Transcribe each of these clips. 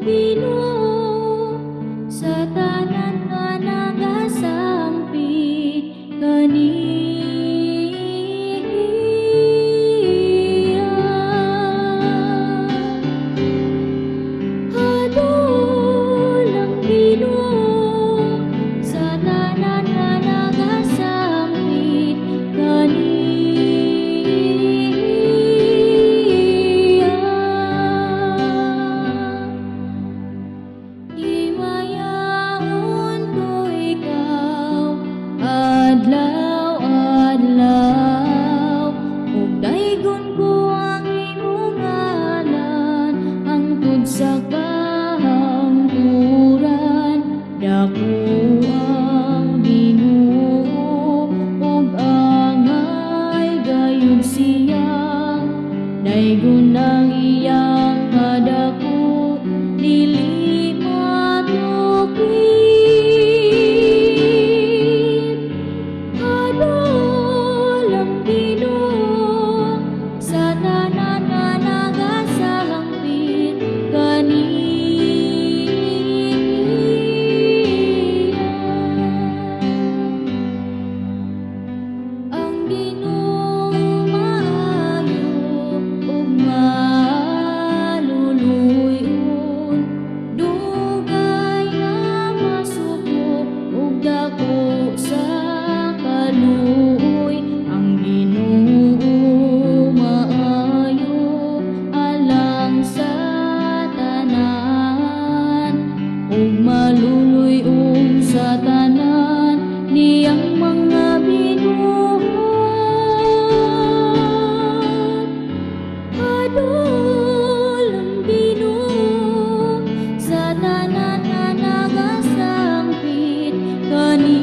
Ginoo sa tanan nga nagasambit kaniya. Hadol ang Ginoo sa tanan nga nagasambit kaniya. Himayaon ko ikaw adlaw-adlaw, ug daygon ko ang imong ngalan hangtod sa kahangturan. Dako ang Ginoo ug angay gayud siya, daygon ang iyang kadako dili matukid. Hadol ang Ginoo sa tanan nga nagasambit kaniya. Ang Ginoo maayo ug maluluyon, dugay nga masuko ug dako sa kaluoy. Ang Ginoo maayo alang sa tanan, ug maluluyon sa tanan niyang mga binuhat. Hadol ang Ginoo sa tanan nga nagasambit kaniya.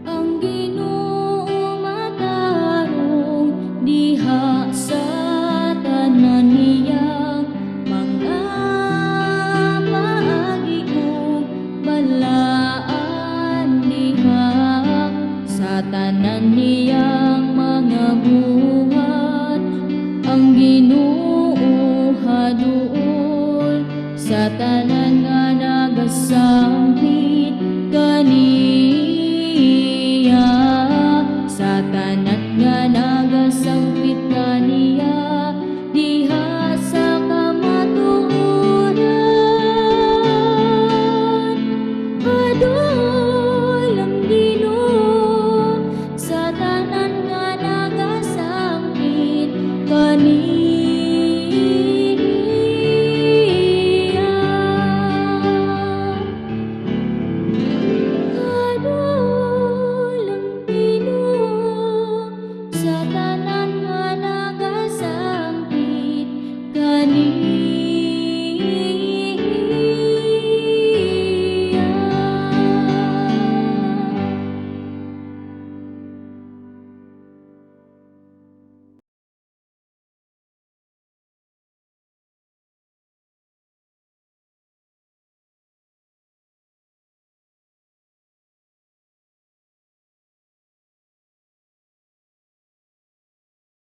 Ang Ginoo matarong diha sa tanan niyang mga maagi ug balaan, diha sa tanan niyang mga buhat. Ang Ginoo hadol sa tanan nga nagasambit kaniya, sa tanan nga nagasambit